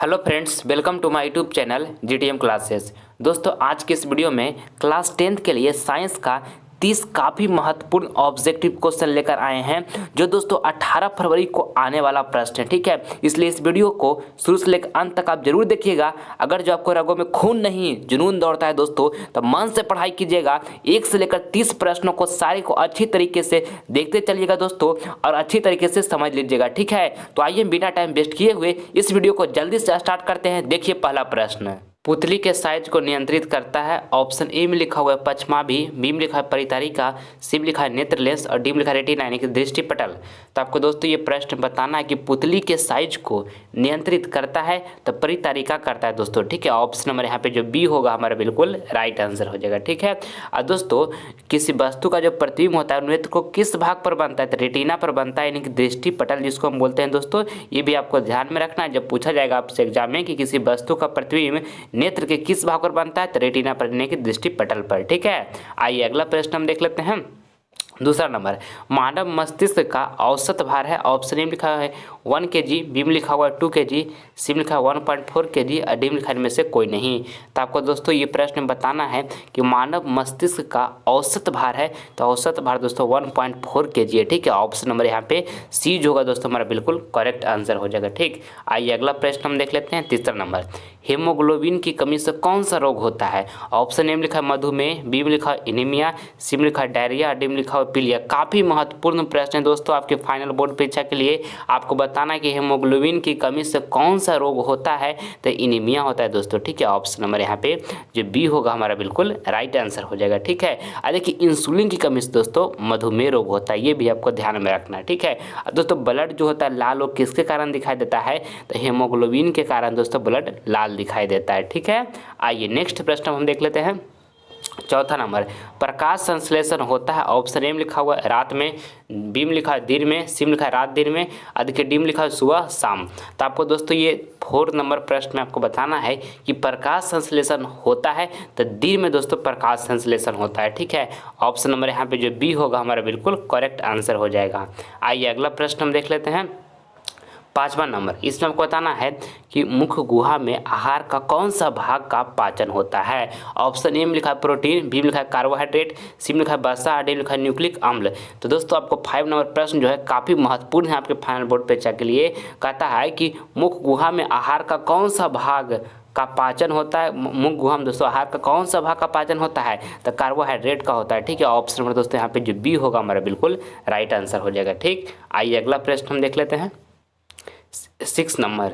Hello friends, welcome to my YouTube channel GTM classes. दोस्तों, आज के इस वीडियो में क्लास 10th के लिए साइंस का 30 काफ़ी महत्वपूर्ण ऑब्जेक्टिव क्वेश्चन लेकर आए हैं, जो दोस्तों 18 फरवरी को आने वाला प्रश्न है। ठीक है, इसलिए इस वीडियो को शुरू से लेकर अंत तक आप जरूर देखिएगा। अगर जो आपको रगों में खून नहीं जुनून दौड़ता है दोस्तों, तो मन से पढ़ाई कीजिएगा। 1 से लेकर 30 प्रश्नों को सारे को अच्छी तरीके से देखते चलिएगा दोस्तों, और अच्छी तरीके से समझ लीजिएगा। ठीक है, तो आइए बिना टाइम वेस्ट किए हुए इस वीडियो को जल्दी से स्टार्ट करते हैं। देखिए पहला प्रश्न, पुतली के साइज को नियंत्रित करता है। ऑप्शन ए में लिखा हुआ है पचमाभी, बी में लिखा है परितारिका, सी में लिखा है नेत्र लेंस और डी में लिखा है रेटिना यानी कि दृष्टि पटल। तो आपको दोस्तों ये प्रश्न बताना है कि पुतली के साइज को नियंत्रित करता है तो परितारिका करता है दोस्तों। ठीक है, ऑप्शन नंबर यहाँ पे जो बी होगा हमारा बिल्कुल राइट आंसर हो जाएगा। ठीक है, और दोस्तों किसी वस्तु का जो प्रतिबिंब होता है नेत्र को किस भाग पर बनता है, तो रेटिना पर बनता है यानी कि दृष्टि पटल जिसको हम बोलते हैं दोस्तों। ये भी आपको ध्यान में रखना है, जब पूछा जाएगा आपसे एग्जाम में कि किसी वस्तु का प्रतिबिंब नेत्र के किस भाग पर बनता है, तो रेटिना पर यानी कि दृष्टि पटल पर। ठीक है, आइए अगला प्रश्न हम देख लेते हैं। दूसरा नंबर, मानव मस्तिष्क का औसत भार है। ऑप्शन ए में लिखा है 1 kg, बी में लिखा हुआ है 2 kg, सी में लिखा है 1.4 kg और डी में लिखा है इनमें से कोई नहीं। तो आपको दोस्तों ये प्रश्न बताना है कि मानव मस्तिष्क का औसत भार है, तो औसत भार दोस्तों 1.4 kg है। ठीक है, ऑप्शन नंबर यहाँ पे सी जो होगा दोस्तों हमारा बिल्कुल करेक्ट आंसर हो जाएगा। ठीक, आइए अगला प्रश्न हम देख लेते हैं। तीसरा नंबर, हीमोग्लोबिन की कमी से कौन सा रोग होता है। ऑप्शन ए में लिखा है मधुमेह, बी में लिखा है एनीमिया, सी में लिखा है डायरिया, डी में लिखा है पीलिया। काफ़ी महत्वपूर्ण प्रश्न है दोस्तों आपके फाइनल बोर्ड परीक्षा के लिए। आपको बताना है कि हीमोग्लोबिन की कमी से कौन सा रोग होता है, तो एनीमिया होता है दोस्तों। ठीक है, ऑप्शन नंबर यहाँ पे जो बी होगा हमारा बिल्कुल राइट आंसर हो जाएगा। ठीक है, देखिए इंसुलिन की कमी से दोस्तों मधुमेह रोग होता है, ये भी आपको ध्यान में रखना है। ठीक है दोस्तों, ब्लड जो होता है लाल वो किसके कारण दिखाई देता है, तो हीमोग्लोबिन के कारण दोस्तों ब्लड लाल दिखाई देता है। ठीक है, आइए नेक्स्ट प्रश्न हम देख लेते हैं। चौथा नंबर, प्रकाश संश्लेषण होता है। ऑप्शन ए में लिखा हुआ है रात में, बी में लिखा है दिन में, सी में लिखा है रात दिन में, देखिए डी में लिखा है सुबह शाम। तो आपको दोस्तों ये 4 नंबर प्रश्न में आपको बताना है कि प्रकाश संश्लेषण होता है तो दिन में दोस्तों प्रकाश संश्लेषण होता है। ठीक है, ऑप्शन नंबर यहाँ पे जो बी होगा हमारा बिल्कुल करेक्ट आंसर हो जाएगा। आइए अगला प्रश्न हम देख लेते हैं। 5वां नंबर, इसमें आपको बताना है कि मुख गुहा में आहार का कौन सा भाग का पाचन होता है। ऑप्शन ए में लिखा है प्रोटीन, बी में लिखा है कार्बोहाइड्रेट, सी में लिखा है वसा, डी में लिखा है न्यूक्लिक अम्ल। तो दोस्तों आपको 5 नंबर प्रश्न जो है काफ़ी महत्वपूर्ण है आपके फाइनल बोर्ड परीक्षा के लिए। कहता है कि मुख गुहा में आहार का कौन सा भाग का पाचन होता है। मुख गुहा में दोस्तों आहार का कौन सा भाग का पाचन होता है, तो कार्बोहाइड्रेट का होता है। ठीक है, ऑप्शन नंबर दोस्तों यहाँ पे जो बी होगा हमारा बिल्कुल राइट आंसर हो जाएगा। ठीक, आइए अगला प्रश्न हम देख लेते हैं। 6 नंबर,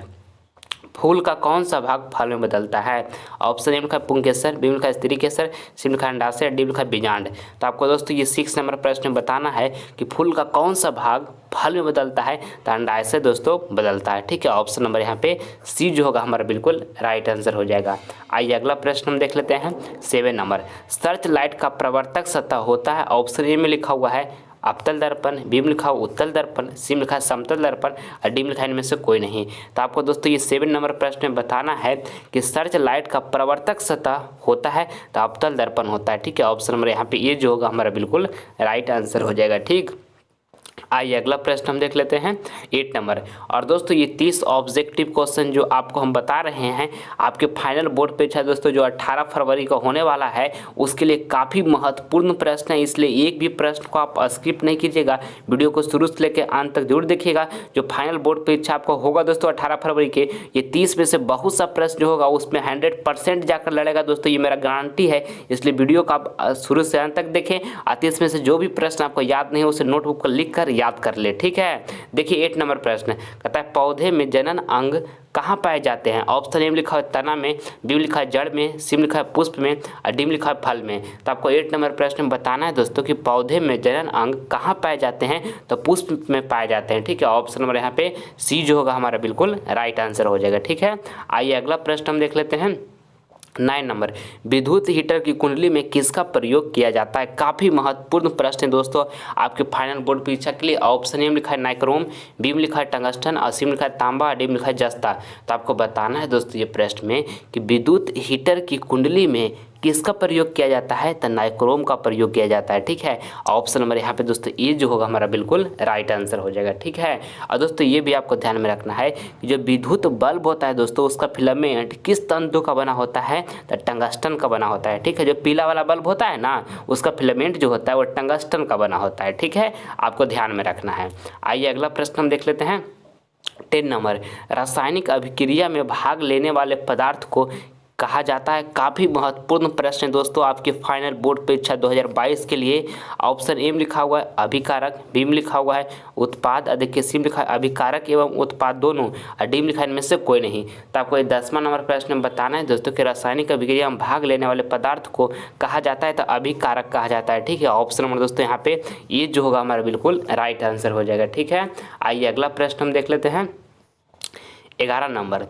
फूल का कौन सा भाग फल में बदलता है। ऑप्शन ए में लिखा है पुंकेसर, बी में लिखा है स्त्रीकेसर, सी में लिखा है अंडाशय, डी में लिखा है बीजांड। तो आपको दोस्तों ये 6 नंबर प्रश्न में बताना है कि फूल का कौन सा भाग फल में बदलता है, तो अंडाशय दोस्तों बदलता है। ठीक है, ऑप्शन नंबर यहाँ पे सी जो होगा हमारा बिल्कुल राइट आंसर हो जाएगा। आइए अगला प्रश्न हम देख लेते हैं। 7 नंबर, सर्च लाइट का प्रवर्तक सतह होता है। ऑप्शन ए में लिखा हुआ है अवतल दर्पण, बी में लिखा है उत्तल दर्पण, सी में लिखा है समतल दर्पण और डी में लिखा है इनमें से कोई नहीं। तो आपको दोस्तों ये 7 नंबर प्रश्न में बताना है कि सर्च लाइट का प्रवर्तक सतह होता है तो अवतल दर्पण होता है। ठीक है, ऑप्शन नंबर यहाँ पे ये जो होगा हमारा बिल्कुल राइट आंसर हो जाएगा। ठीक, आइए अगला प्रश्न हम देख लेते हैं। 8 नंबर, और दोस्तों ये 30 ऑब्जेक्टिव क्वेश्चन जो आपको हम बता रहे हैं आपके फाइनल बोर्ड परीक्षा दोस्तों जो 18 फरवरी को होने वाला है, उसके लिए काफ़ी महत्वपूर्ण प्रश्न है। इसलिए एक भी प्रश्न को आप स्किप नहीं कीजिएगा, वीडियो को शुरू से लेकर अंत तक जरूर देखिएगा। जो फाइनल बोर्ड परीक्षा आपको होगा दोस्तों 18 फरवरी के, ये 30 में से बहुत सा प्रश्न जो होगा उसमें 100% जाकर लड़ेगा दोस्तों, ये मेरा गारंटी है। इसलिए वीडियो को आप शुरू से अंत तक देखें और 30 में से जो भी प्रश्न आपको याद नहीं है उसे नोटबुक पर लिख कर याद कर ले। ठीक है, देखिए 8 नंबर प्रश्न कहता है पौधे में जनन अंग कहाँ पाए जाते हैं। ऑप्शन ए में लिखा है तना में, बी में लिखा है जड़ में, सी में लिखा है पुष्प में और डी में लिखा है फल में। तो आपको 8 नंबर प्रश्न में बताना है दोस्तों कि पौधे में जनन अंग कहाँ पाए जाते हैं, तो पुष्प में पाए जाते हैं। ठीक है, ऑप्शन नंबर यहाँ पे सी जो होगा हमारा बिल्कुल राइट आंसर हो जाएगा। ठीक है, आइए अगला प्रश्न हम देख लेते हैं। 9 नंबर, विद्युत हीटर की कुंडली में किसका प्रयोग किया जाता है। काफ़ी महत्वपूर्ण प्रश्न है दोस्तों आपके फाइनल बोर्ड परीक्षा के लिए। ऑप्शन ए में लिखा है नाइक्रोम, बी में लिखा है टंगस्टन और सी में लिखा है तांबा, डी में लिखा है जस्ता। तो आपको बताना है दोस्तों ये प्रश्न में कि विद्युत हीटर की कुंडली में किसका प्रयोग किया जाता है, तो नाइक्रोम का प्रयोग किया जाता है। ठीक है, ऑप्शन नंबर यहाँ पे दोस्तों ए जो होगा हमारा बिल्कुल राइट आंसर हो जाएगा। ठीक है, और दोस्तों ये भी आपको ध्यान में रखना है कि जो विद्युत बल्ब होता है दोस्तों उसका फिलामेंट किस तंतु का बना होता है, तो टंगस्टन का बना होता है। ठीक है, जो पीला वाला बल्ब होता है ना उसका फिलामेंट जो होता है वो टंगस्टन का बना होता है। ठीक है, आपको ध्यान में रखना है। आइए अगला प्रश्न हम देख लेते हैं। 10 नंबर, रासायनिक अभिक्रिया में भाग लेने वाले पदार्थ को कहा जाता है। काफ़ी महत्वपूर्ण प्रश्न है दोस्तों आपके फाइनल बोर्ड परीक्षा 2022 के लिए। ऑप्शन ए में लिखा हुआ है अभिकारक, बी में लिखा हुआ है उत्पाद, देखिए सी में लिखा है अभिकारक एवं उत्पाद दोनों, और डी में लिखा है इनमें से कोई नहीं। तो आपको 10वां नंबर प्रश्न में बताना है दोस्तों कि रासायनिक अभिक्रिया में भाग लेने वाले पदार्थ को कहा जाता है, तो अभिकारक कहा जाता है। ठीक है, ऑप्शन नंबर दोस्तों यहाँ पे ये जो होगा हमारा बिल्कुल राइट आंसर हो जाएगा। ठीक है, आइए अगला प्रश्न हम देख लेते हैं। 11 नंबर,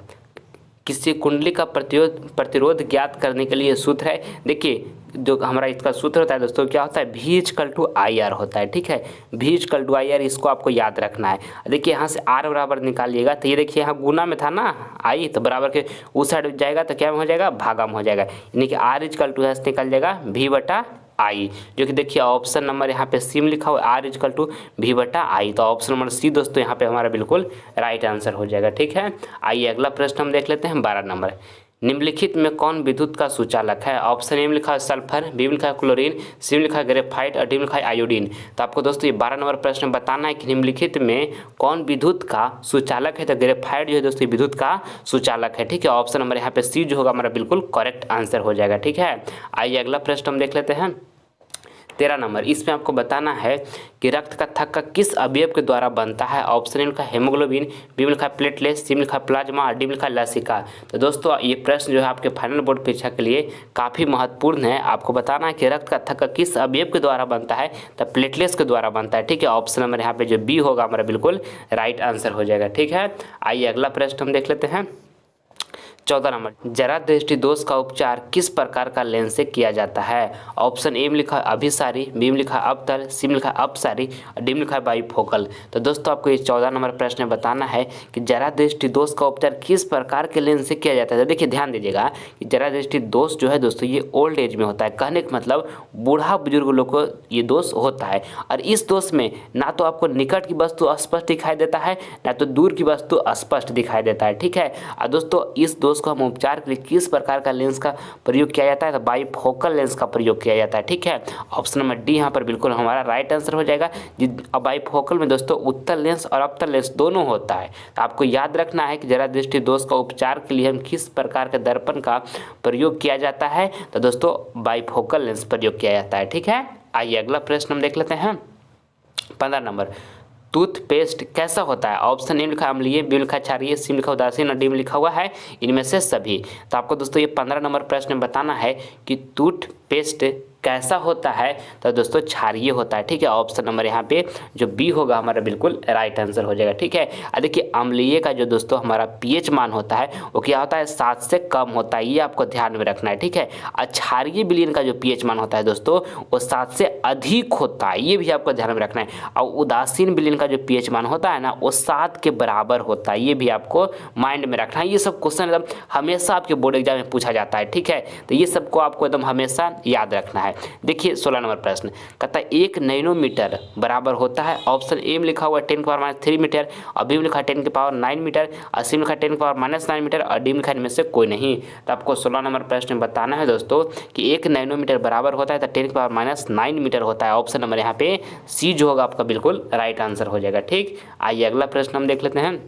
किसी कुंडली का प्रतिरोध ज्ञात करने के लिए सूत्र है। देखिए जो हमारा इसका सूत्र होता है दोस्तों क्या होता है, V=IR होता है। ठीक है, V=IR इसको आपको याद रखना है। देखिए यहाँ से R बराबर निकालिएगा तो ये देखिए यहाँ गुना में था ना आई, तो बराबर के उस साइड जाएगा तो क्या हो जाएगा, भागा में हो जाएगा, यानी कि R= निकल जाएगा V/I, जो कि देखिए ऑप्शन नंबर यहाँ पे सी में लिखा हुआ R=V/I, तो ऑप्शन नंबर सी दोस्तों यहाँ पे हमारा बिल्कुल राइट आंसर हो जाएगा। ठीक है, आइए अगला प्रश्न हम देख लेते हैं। 12 नंबर, निम्नलिखित में कौन विद्युत का सुचालक है। ऑप्शन ए में लिखा है सल्फर, बी में लिखा है क्लोरीन, सी में लिखा है ग्रेफाइट और डी में लिखा है आयोडीन। तो आपको दोस्तों ये 12 नंबर प्रश्न बताना है कि निम्नलिखित में कौन विद्युत का सुचालक है। तो ग्रेफाइट जो है दोस्तों विद्युत का सुचालक है। ठीक है, ऑप्शन नंबर यहाँ पे सी जो होगा हमारा बिल्कुल करेक्ट आंसर हो जाएगा। ठीक है, आइए अगला प्रश्न हम देख लेते हैं। 13 नंबर, इसमें आपको बताना है कि रक्त का थक्का किस अवयव के द्वारा बनता है। ऑप्शन ए लिखा है हेमोग्लोबिन, बी में लिखा है प्लेटलेट्स, सी में लिखा है प्लाज्मा और डी में लिखा है लसिका। तो दोस्तों ये प्रश्न जो है आपके फाइनल बोर्ड परीक्षा के लिए काफ़ी महत्वपूर्ण है। आपको बताना है कि रक्त का थक्का किस अवयव के द्वारा बनता है, तो प्लेटलेट्स के द्वारा बनता है। ठीक है, ऑप्शन नंबर यहाँ पे जो बी होगा हमारा बिल्कुल राइट आंसर हो जाएगा। ठीक है, आइए अगला प्रश्न हम देख लेते हैं। 14 नंबर, जरा दृष्टि दोष का उपचार किस प्रकार का लेंस से किया जाता है। ऑप्शन ए में लिखा है अभिसारी, बी में लिखा है अवतल, सी में लिखा है अपसारी और डी में लिखा है बाइफोकल। तो दोस्तों आपको ये 14 नंबर प्रश्न में बताना है कि जरा दृष्टि दोष का उपचार किस प्रकार के लेंस से किया जाता है। तो देखिए ध्यान दीजिएगा कि जरा दृष्टि दोष जो है दोस्तों ये ओल्ड एज में होता है। कहने का मतलब बूढ़ा बुजुर्ग लोग को ये दोष होता है, और इस दोष में ना तो आपको निकट की वस्तु स्पष्ट दिखाई देता है ना तो दूर की वस्तु स्पष्ट दिखाई देता है। ठीक है, और दोस्तों इस दोष को हम उपचार के लिए किस प्रकार का लेंस का प्रयोग किया जाता है, तो बाइफोकल लेंस का प्रयोग किया जाता है। ठीक है, ऑप्शन नंबर डी यहाँ पर बिल्कुल हमारा राइट आंसर हो जाएगा। बाइफोकल में दोस्तों उत्तल लेंस और अवतल लेंस दोनों होता है। तो आपको याद रखना है कि जरा दृष्टि दोष का उपचार के लिए हम किस प्रकार के दर्पण का प्रयोग किया जाता है, तो दोस्तों बाइफोकल लेंस प्रयोग किया जाता है। ठीक है, आइए अगला प्रश्न हम देख लेते हैं। 15 नंबर, टूथपेस्ट कैसा होता है। ऑप्शन ए लिखा है अम्लीय, बी लिखा है क्षारीय, सी लिखा उदासीन और डी में लिखा हुआ है इनमें से सभी। तो आपको दोस्तों ये 15 नंबर प्रश्न में बताना है कि टूथपेस्ट कैसा होता है, तो दोस्तों क्षारीय होता है। ठीक है, ऑप्शन नंबर यहाँ पे जो बी होगा हमारा बिल्कुल राइट आंसर हो जाएगा। ठीक है, देखिए अम्लीय का जो दोस्तों हमारा पीएच मान होता है वो क्या होता है 7 से कम होता है, ये आपको ध्यान में रखना है। ठीक है, और क्षारीय विलयन का जो पीएच मान होता है दोस्तों वो 7 से अधिक होता है, ये भी आपको ध्यान में रखना है। और उदासीन विलयन का जो पीएच मान होता है ना वो 7 के बराबर होता है, ये भी आपको माइंड में रखना है। ये सब क्वेश्चन एकदम हमेशा आपके बोर्ड एग्जाम में पूछा जाता है। ठीक है, तो ये सबको आपको एकदम हमेशा याद रखना है। देखिए 16 नंबर प्रश्न कहता है 1 नैनोमीटर बराबर होता है। ऑप्शन ए में लिखा हुआ है 10⁻³ मीटर, और बी में लिखा है 10⁹ मीटर, और सी में लिखा है 10⁻⁹ मीटर और डी में लिखा है इनमें से कोई नहीं। तो आपको 16 नंबर प्रश्न में बताना है दोस्तों कि 1 नैनोमीटर बराबर होता है तो 10⁻⁹ मीटर होता है। ऑप्शन नंबर यहाँ पे सी जो होगा आपका बिल्कुल राइट आंसर हो जाएगा। ठीक, आइए अगला प्रश्न हम देख लेते हैं।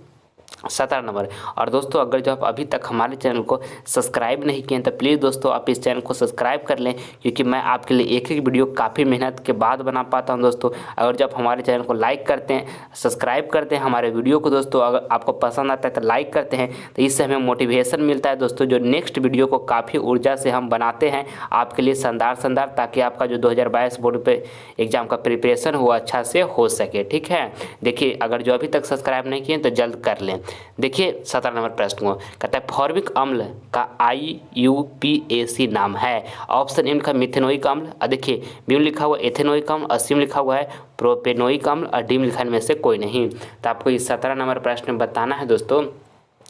17 नंबर, और दोस्तों अगर जो आप अभी तक हमारे चैनल को सब्सक्राइब नहीं किए हैं तो प्लीज़ दोस्तों आप इस चैनल को सब्सक्राइब कर लें, क्योंकि मैं आपके लिए एक एक वीडियो काफ़ी मेहनत के बाद बना पाता हूं दोस्तों। अगर जब हमारे चैनल को लाइक करते हैं, सब्सक्राइब करते हैं हमारे वीडियो को दोस्तों, अगर आपको पसंद आता है तो लाइक करते हैं, तो इससे हमें मोटिवेशन मिलता है दोस्तों, जो नेक्स्ट वीडियो को काफ़ी ऊर्जा से हम बनाते हैं आपके लिए शानदार, ताकि आपका जो 2022 बोर्ड पे एग्जाम का प्रिपरेशन हुआ अच्छा से हो सके। ठीक है, देखिए अगर जो अभी तक सब्सक्राइब नहीं किए तो जल्द कर लें। देखिए 17 नंबर प्रश्न को कहता है फॉर्मिक अम्ल का IUPAC नाम है। ऑप्शन ए लिखा मिथेनोइक अम्ल, और देखिए बी में लिखा हुआ एथेनोइक अम्ल, और सी में लिखा हुआ है प्रोपेनोइक अम्ल और डी में लिखा है इनमें से कोई नहीं। तो आपको इस 17 नंबर प्रश्न में बताना है दोस्तों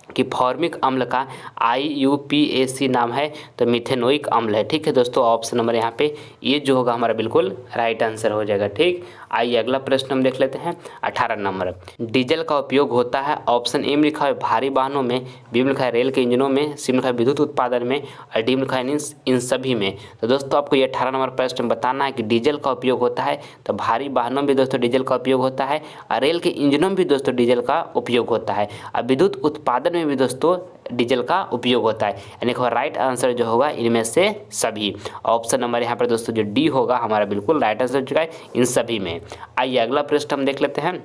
कि फॉर्मिक अम्ल का IUPAC नाम है तो मिथेनोइक अम्ल है। ठीक है दोस्तों, ऑप्शन नंबर यहाँ पे ये जो होगा हमारा बिल्कुल राइट आंसर हो जाएगा। ठीक, आइए अगला प्रश्न हम देख लेते हैं 18 नंबर। डीजल का उपयोग होता है, ऑप्शन ए में लिखा है भारी वाहनों में, बी में लिखा है रेल के इंजनों में, सी में लिखा है विद्युत उत्पादन में और डी में लिखा है इन सभी में। तो दोस्तों आपको ये 18 नंबर प्रश्न बताना है कि डीजल का उपयोग होता है तो भारी वाहनों में भी दोस्तों डीजल का उपयोग होता है और रेल के इंजनों में भी दोस्तों डीजल का उपयोग होता है और विद्युत उत्पादन में भी दोस्तों डीजल का उपयोग होता है। यानी कि राइट आंसर जो होगा इनमें से सभी। ऑप्शन नंबर यहाँ पर दोस्तों जो डी होगा हमारा बिल्कुल राइट आंसर हो चुका है इन सभी में। आइए अगला प्रश्न हम देख लेते हैं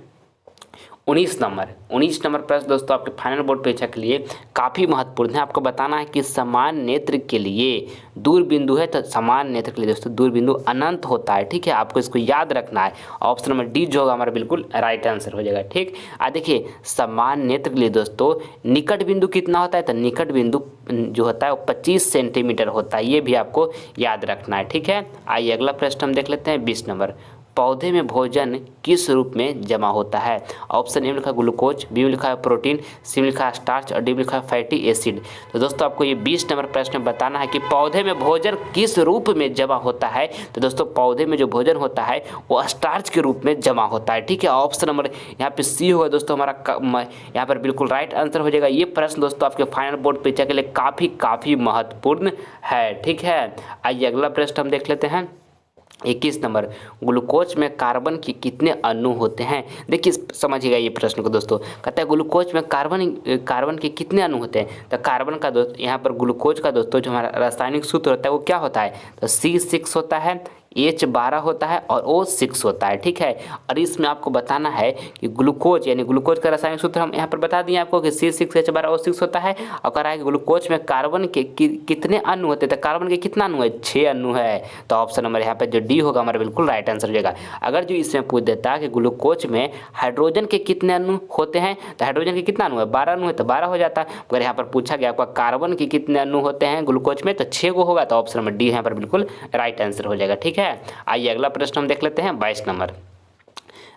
19 नंबर प्रश्न दोस्तों आपके फाइनल बोर्ड परीक्षा के लिए काफ़ी महत्वपूर्ण है। आपको बताना है कि समान नेत्र के लिए दूर बिंदु है तो समान नेत्र के लिए दोस्तों दूर बिंदु अनंत होता है। ठीक है, आपको इसको याद रखना है। ऑप्शन नंबर डी जो होगा हमारा बिल्कुल राइट आंसर हो जाएगा। ठीक, देखिए समान नेत्र के लिए दोस्तों निकट बिंदु कितना होता है तो निकट बिंदु जो होता है वो 25 सेंटीमीटर होता है, ये भी आपको याद रखना है। ठीक है, आइए अगला प्रश्न हम देख लेते हैं 20 नंबर। पौधे में भोजन किस रूप में जमा होता है? ऑप्शन ए में लिखा है ग्लूकोज, बी में लिखा है प्रोटीन, सी में लिखा है स्टार्च और डी में लिखा है फैटी एसिड। तो दोस्तों आपको ये 20 नंबर प्रश्न बताना है कि पौधे में भोजन किस रूप में जमा होता है। तो दोस्तों पौधे में जो भोजन होता है वो स्टार्च के रूप में जमा होता है। ठीक है, ऑप्शन नंबर यहाँ पे सी होगा दोस्तों हमारा यहाँ पर बिल्कुल राइट आंसर हो जाएगा। ये प्रश्न दोस्तों आपके फाइनल बोर्ड परीक्षा के लिए काफ़ी महत्वपूर्ण है। ठीक है, आइए अगला प्रश्न हम देख लेते हैं 21 नंबर। ग्लूकोज में कार्बन के कितने अणु होते हैं? देखिए समझिएगा ये प्रश्न को दोस्तों। कहता है ग्लूकोज में कार्बन के कितने अणु होते हैं? तो कार्बन का दोस्त यहाँ पर ग्लूकोज का दोस्तों जो हमारा रासायनिक सूत्र होता है वो क्या होता है? तो C6 होता है, H12 होता है और O6 होता है। ठीक है, और इसमें आपको बताना है कि ग्लूकोज यानी ग्लूकोज का रासायनिक सूत्र हम यहाँ पर बता दिए आपको कि C6H12 O6 होता है। और कह रहा है कि ग्लूकोज में कार्बन के कितने अणु होते हैं? तो कार्बन के कितना अणु है? 6 अणु है। तो ऑप्शन नंबर यहाँ पर जो डी होगा हमारा बिल्कुल राइट आंसर हो जाएगा। अगर जो इसमें पूछ देता है कि ग्लूकोज में हाइड्रोजन के कितने अणु होते हैं तो हाइड्रोजन के कितना अणु है? 12 अणु है तो 12 हो जाता है। अगर यहाँ पर पूछा गया आपका कार्बन के कितने अणु होते हैं ग्लूकोज में तो 6 को होगा, तो ऑप्शन नंबर डी यहाँ पर बिल्कुल राइट आंसर हो जाएगा। ठीक है, आइए अगला प्रश्न हम देख लेते हैं 22 नंबर।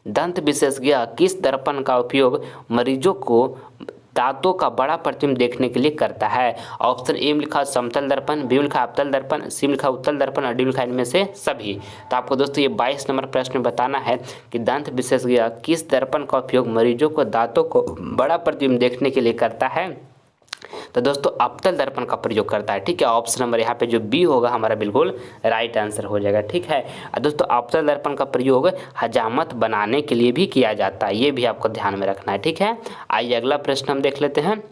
दंत विशेषज्ञ किस दर्पण का उपयोग मरीजों को दांतों का बड़ा प्रतिबिंब देखने के लिए करता है? ऑप्शन ए में लिखा समतल दर्पण, बी में लिखा अवतल दर्पण, सी में लिखा उत्तल दर्पण और डी में लिखा इनमें से सभी। तो आपको दोस्तों ये 22 नंबर प्रश्न बताना है कि दंत विशेषज्ञ किस दर्पण का उपयोग मरीजों को दांतों को बड़ा प्रतिबिंब देखने के लिए करता है? तो दोस्तों अवतल दर्पण का प्रयोग करता है। ठीक है, ऑप्शन नंबर यहाँ पे जो बी होगा हमारा बिल्कुल राइट आंसर हो जाएगा। ठीक है, दोस्तों अवतल दर्पण का प्रयोग हजामत बनाने के लिए भी किया जाता है, ये भी आपको ध्यान में रखना है। ठीक है, आइए अगला प्रश्न हम देख लेते हैं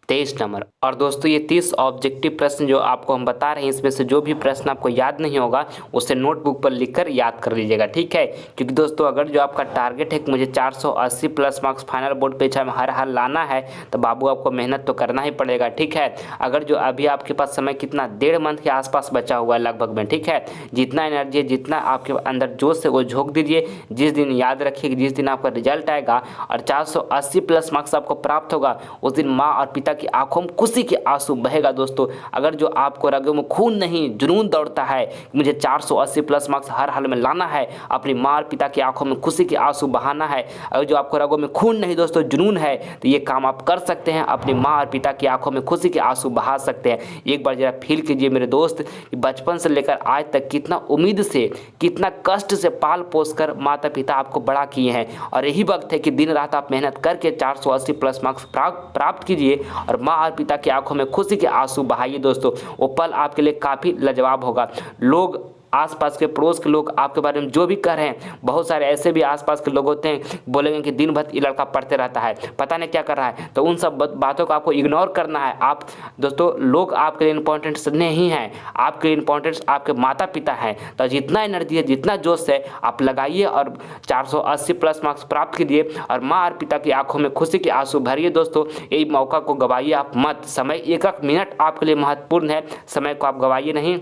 23 नंबर। और दोस्तों ये 30 ऑब्जेक्टिव प्रश्न जो आपको हम बता रहे हैं इसमें से जो भी प्रश्न आपको याद नहीं होगा उसे नोटबुक पर लिखकर याद कर लीजिएगा। ठीक है, क्योंकि दोस्तों अगर जो आपका टारगेट है कि मुझे 480 प्लस मार्क्स फाइनल बोर्ड परीक्षा में हर हाल लाना है तो बाबू आपको मेहनत तो करना ही पड़ेगा। ठीक है, अगर जो अभी आपके पास समय कितना 1.5 मंथ के आसपास बचा हुआ है लगभग में। ठीक है, जितना एनर्जी है जितना आपके अंदर जोश है वो झोंक दीजिए। जिस दिन याद रखिए जिस दिन आपका रिजल्ट आएगा और 480 प्लस मार्क्स आपको प्राप्त होगा उस दिन माँ और पिता की आंखों में खुशी के आंसू बहेगा। दोस्तों अगर जो आपको रगों में खून नहीं जुनून दौड़ता है मुझे 480 प्लस मार्क्स हर हाल में लाना है, अपनी माँ और पिता की आंखों में खुशी के आंसू बहाना है, अगर जो आपको रगों में खून नहीं दोस्तों जुनून है तो ये काम आप कर सकते हैं, अपनी माँ और पिता की आंखों में खुशी के आंसू बहा सकते हैं। एक बार जरा फील कीजिए मेरे दोस्त, बचपन से लेकर आज तक कितना उम्मीद से कितना कष्ट से पाल पोस कर माता पिता आपको बड़ा किए हैं और यही वक्त है कि दिन रात आप मेहनत करके 480 प्लस मार्क्स प्राप्त कीजिए और माँ और पिता की आंखों में खुशी के आंसू बहाइए। दोस्तों वो पल आपके लिए काफ़ी लाजवाब होगा। लोग आसपास के पड़ोस के लोग आपके बारे में जो भी कह रहे हैं, बहुत सारे ऐसे भी आसपास के लोग होते हैं बोलेंगे कि दिन भर ये लड़का पढ़ते रहता है, पता नहीं क्या कर रहा है, तो उन सब बातों को आपको इग्नोर करना है। आप दोस्तों लोग आपके लिए इंपॉर्टेंट नहीं हैं, आपके लिए इंपॉर्टेंट आपके माता पिता हैं। तो जितना एनर्जी है जितना जोश है आप लगाइए और 480 प्लस मार्क्स प्राप्त कीजिए और माँ और पिता की आंखों में खुशी के आंसू भरिए। दोस्तों यही मौका को गवाइए आप मत, समय एक एक मिनट आपके लिए महत्वपूर्ण है, समय को आप गवाइए नहीं।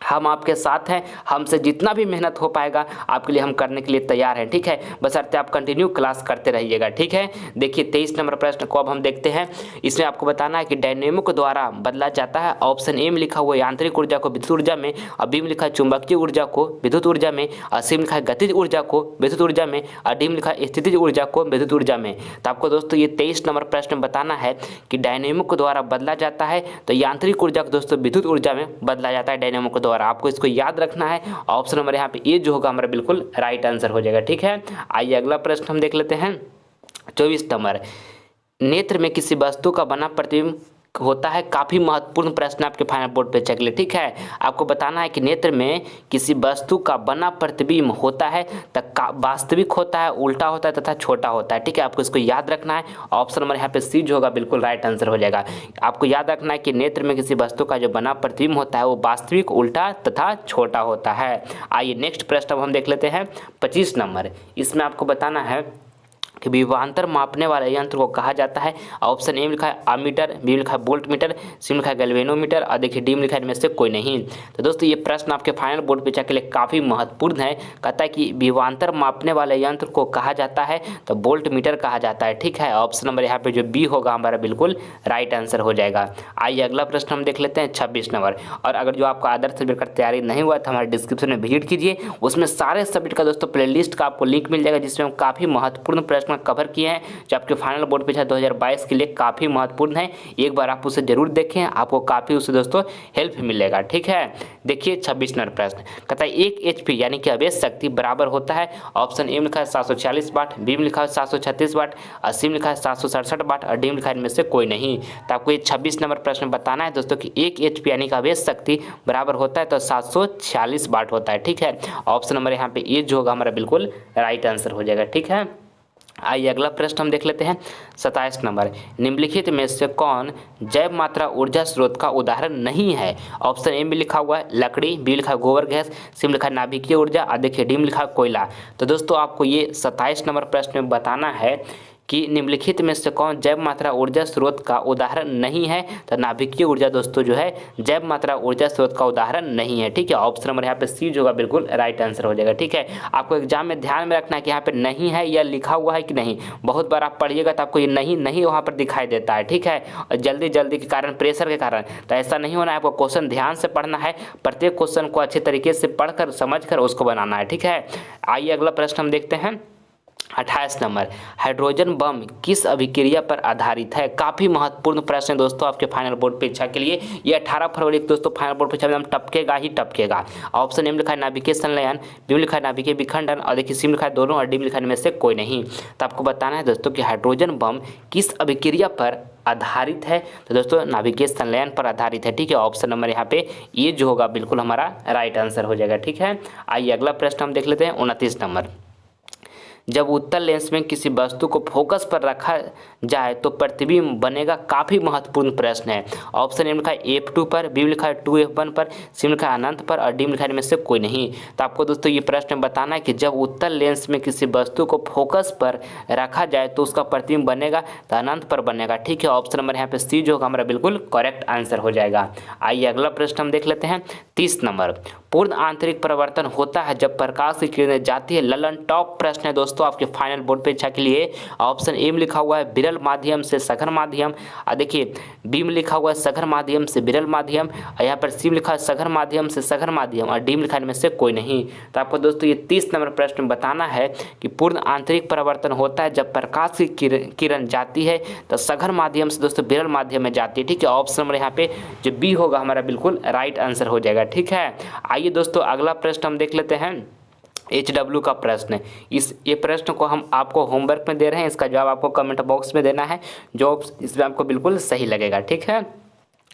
हम आपके साथ हैं, हमसे जितना भी मेहनत हो पाएगा आपके लिए हम करने के लिए तैयार हैं। ठीक है, बशर्ते आप कंटिन्यू क्लास करते रहिएगा। ठीक है, देखिए 23 नंबर प्रश्न को अब हम देखते हैं। इसमें आपको बताना है कि डायनेमो द्वारा बदला जाता है। ऑप्शन ए में लिखा हुआ यांत्रिक ऊर्जा को विद्युत ऊर्जा में, और बी में लिखा है चुंबकीय ऊर्जा को विद्युत ऊर्जा में, और सी में लिखा है गतिज ऊर्जा को विद्युत ऊर्जा में, और डी में लिखा है स्थितिज ऊर्जा को विद्युत ऊर्जा में। तो आपको दोस्तों ये 23 नंबर प्रश्न बताना है कि डायनेमो के द्वारा बदला जाता है तो यांत्रिक ऊर्जा को दोस्तों विद्युत ऊर्जा में बदला जाता है डायनेमो के द्वारा। आपको इसको याद रखना है। ऑप्शन नंबर यहाँ पे ए जो होगा हमारा बिल्कुल राइट आंसर हो जाएगा। ठीक है, आइए अगला प्रश्न हम देख लेते हैं। 24 नंबर, नेत्र में किसी वस्तु का बना प्रतिबिंब होता है। काफ़ी महत्वपूर्ण प्रश्न आपके फाइनल बोर्ड पे चेक ले। ठीक है, आपको बताना है कि नेत्र में किसी वस्तु का बना प्रतिबिंब होता है तो वास्तविक होता है, उल्टा होता है तथा छोटा होता है। ठीक है, आपको इसको याद रखना है। ऑप्शन नंबर यहाँ पे सी जो होगा बिल्कुल राइट आंसर हो जाएगा। आपको याद रखना है कि नेत्र में किसी वस्तु का जो बना प्रतिबिंब होता है वो वास्तविक, उल्टा तथा छोटा होता है। आइए नेक्स्ट प्रश्न अब हम देख लेते हैं। 25 नंबर, इसमें आपको बताना है कि विभवांतर मापने वाले यंत्र को कहा जाता है। ऑप्शन ए में लिखा है अमीटर, बी में लिखा है वोल्ट मीटर, सी में लिखा है गैल्वेनोमीटर, और देखिए डी में लिखा है इनमें से कोई नहीं। तो दोस्तों ये प्रश्न आपके फाइनल बोर्ड परीक्षा के लिए काफ़ी महत्वपूर्ण है। कहता है कि विभवांतर मापने वाले यंत्र को कहा जाता है तो वोल्ट मीटर कहा जाता है। ठीक है, ऑप्शन नंबर यहाँ पे जो बी होगा हमारा बिल्कुल राइट आंसर हो जाएगा। आइए अगला प्रश्न हम देख लेते हैं। 26 नंबर, और अगर जो आपका आदर्श सब्जेक्ट का तैयारी नहीं हुआ तो हमारे डिस्क्रिप्शन में विजिट कीजिए, उसमें सारे सब्जेक्ट का दोस्तों प्लेलिस्ट का आपको लिंक मिल जाएगा, जिसमें हम काफ़ी महत्वपूर्ण प्रश्न कवर किए हैं जो आपके फाइनल बोर्ड परीक्षा 2022 के लिए काफ़ी महत्वपूर्ण है। एक बार आप उसे जरूर देखें, आपको काफ़ी उससे दोस्तों हेल्प मिलेगा। ठीक है, देखिए 26 नंबर प्रश्न कहता है 1 HP यानी कि आवेश शक्ति बराबर होता है। ऑप्शन ए में लिखा है 740 वाट, बी में लिखा है 736 वाट, और सी में लिखा है 767 वाट, और डी में लिखा है इनमें से कोई नहीं। तो आपको ये 26 नंबर प्रश्न बताना है दोस्तों कि 1 HP यानी कि आवेश शक्ति बराबर होता है तो 746 वाट होता है। ठीक है, ऑप्शन नंबर यहाँ पे ए जो होगा हमारा बिल्कुल राइट आंसर हो जाएगा। ठीक है, आइए अगला प्रश्न हम देख लेते हैं। 27 नंबर, निम्नलिखित में से कौन जैव मात्रा ऊर्जा स्रोत का उदाहरण नहीं है। ऑप्शन ए में लिखा हुआ है लकड़ी, बी लिखा है गोबर गैस, सी में लिखा है नाभिकीय ऊर्जा, और देखिए डी में लिखा है कोयला। तो दोस्तों आपको ये 27 नंबर प्रश्न में बताना है कि निम्नलिखित में से कौन जैव मात्रा ऊर्जा स्रोत का उदाहरण नहीं है। तो नाभिकीय ऊर्जा दोस्तों जो है जैव मात्रा ऊर्जा स्रोत का उदाहरण नहीं है। ठीक है, ऑप्शन नंबर यहाँ पे सी जो होगा बिल्कुल राइट आंसर हो जाएगा। ठीक है, आपको एग्जाम में ध्यान में रखना है कि यहाँ पे नहीं है या लिखा हुआ है कि नहीं। बहुत बार आप पढ़िएगा तो आपको ये नहीं नहीं वहाँ पर दिखाई देता है। ठीक है, और जल्दी जल्दी के कारण, प्रेशर के कारण, तो ऐसा नहीं होना है। आपको क्वेश्चन ध्यान से पढ़ना है, प्रत्येक क्वेश्चन को अच्छे तरीके से पढ़कर समझकर उसको बनाना है। ठीक है, आइए अगला प्रश्न हम देखते हैं। 28 नंबर, हाइड्रोजन बम किस अभिक्रिया पर आधारित है। काफ़ी महत्वपूर्ण प्रश्न है दोस्तों आपके फाइनल बोर्ड परीक्षा के लिए। ये 18 फरवरी को दोस्तों फाइनल बोर्ड परीक्षा में हम टपकेगा ही टपकेगा। ऑप्शन ए में लिखा है नाभिकीय संलयन, बी में लिखा है नाभिकीय विखंडन, और देखिए सी में लिखा है दोनों, और डी में लिखा है इनमें से कोई नहीं। तो आपको बताना है दोस्तों कि हाइड्रोजन बम किस अभिक्रिया पर आधारित है। तो दोस्तों नाभिकीय संलयन पर आधारित है। ठीक है, ऑप्शन नंबर यहाँ पे ये जो होगा बिल्कुल हमारा राइट आंसर हो जाएगा। ठीक है, आइए अगला प्रश्न हम देख लेते हैं। 29 नंबर, जब उत्तल लेंस में किसी वस्तु को फोकस पर रखा जाए तो प्रतिबिंब बनेगा। काफ़ी महत्वपूर्ण प्रश्न है। ऑप्शन ए में लिखा है F2 पर, बी में लिखा है 2F1 पर, सी में लिखा है अनंत पर, और डी में लिखा है इनमें से कोई नहीं। तो आपको दोस्तों ये प्रश्न बताना है कि जब उत्तल लेंस में किसी वस्तु को फोकस पर रखा जाए तो उसका प्रतिबिंब बनेगा तो अनंत पर बनेगा। ठीक है, ऑप्शन नंबर यहाँ पे सी जो होगा हमारा बिल्कुल करेक्ट आंसर हो जाएगा। आइए अगला प्रश्न हम देख लेते हैं। 30 नंबर, पूर्ण आंतरिक परिवर्तन होता है जब प्रकाश की किरणें जाती है। ललन टॉप प्रश्न है दोस्तों आपके फाइनल बोर्ड परीक्षा के लिए। ऑप्शन ए में लिखा हुआ है विरल माध्यम से सघन माध्यम, और देखिए बी में लिखा हुआ है सघन माध्यम से विरल माध्यम, और यहाँ पर सी में लिखा है सघन माध्यम से सघन माध्यम, और डी में लिखा है इनमें से कोई नहीं। तो आपको दोस्तों ये 30 नंबर प्रश्न बताना है कि पूर्ण आंतरिक परिवर्तन होता है जब प्रकाश की किरण जाती है तो सघन माध्यम से दोस्तों विरल माध्यम में जाती है। ठीक है, ऑप्शन नंबर यहाँ पे जो बी होगा हमारा बिल्कुल राइट आंसर हो जाएगा। ठीक है, आइए दोस्तों अगला प्रश्न हम देख लेते हैं। HW का प्रश्न, ये प्रश्न को हम आपको होमवर्क में दे रहे हैं, इसका जवाब आपको कमेंट बॉक्स में देना है जो इसमें आपको बिल्कुल सही लगेगा। ठीक है,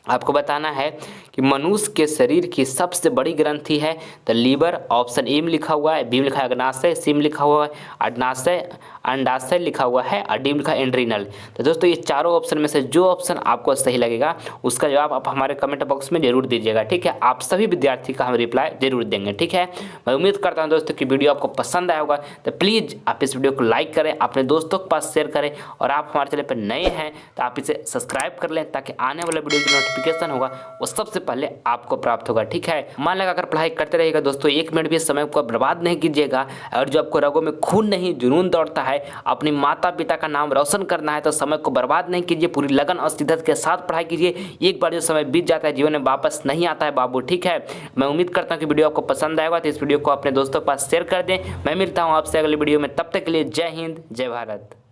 आपको बताना है कि मनुष्य के शरीर की सबसे बड़ी ग्रंथि है तो लीवर। ऑप्शन ए में लिखा हुआ है, बी में लिखा है अग्नाशय, सी में लिखा हुआ है अग्नाशय, अंडाशय लिखा हुआ है, अडीम लिखा एंड्रीनल। तो दोस्तों ये चारों ऑप्शन में से जो ऑप्शन आपको सही लगेगा उसका जवाब आप हमारे कमेंट बॉक्स में जरूर दीजिएगा, ठीक है। आप सभी विद्यार्थी का हम रिप्लाई जरूर देंगे, ठीक है। मैं उम्मीद करता हूँ दोस्तों कि वीडियो आपको पसंद आया होगा, तो प्लीज़ आप इस वीडियो को लाइक करें, अपने दोस्तों के पास शेयर करें, और आप हमारे चैनल पर नए हैं तो आप इसे सब्सक्राइब कर लें ताकि आने वाले वीडियो की नोटिफिकेशन होगा वो सबसे पहले आपको प्राप्त होगा, ठीक है। मन लगा कर पढ़ाई करते रहिएगा दोस्तों, 1 मिनट भी समय को बर्बाद नहीं कीजिएगा। और जो आपको रगों में खून नहीं जुनून दौड़ता है, अपने माता पिता का नाम रोशन करना है, तो समय को बर्बाद नहीं कीजिए, पूरी लगन और शिद्दत के साथ पढ़ाई कीजिए। एक बार जो समय बीत जाता है जीवन में वापस नहीं आता है बाबू, ठीक है। मैं उम्मीद करता हूँ कि वीडियो आपको पसंद आएगा, तो इस वीडियो को अपने दोस्तों के पास शेयर कर दें। मैं मिलता हूँ आपसे अगले वीडियो में, तब तक के लिए जय हिंद, जय भारत।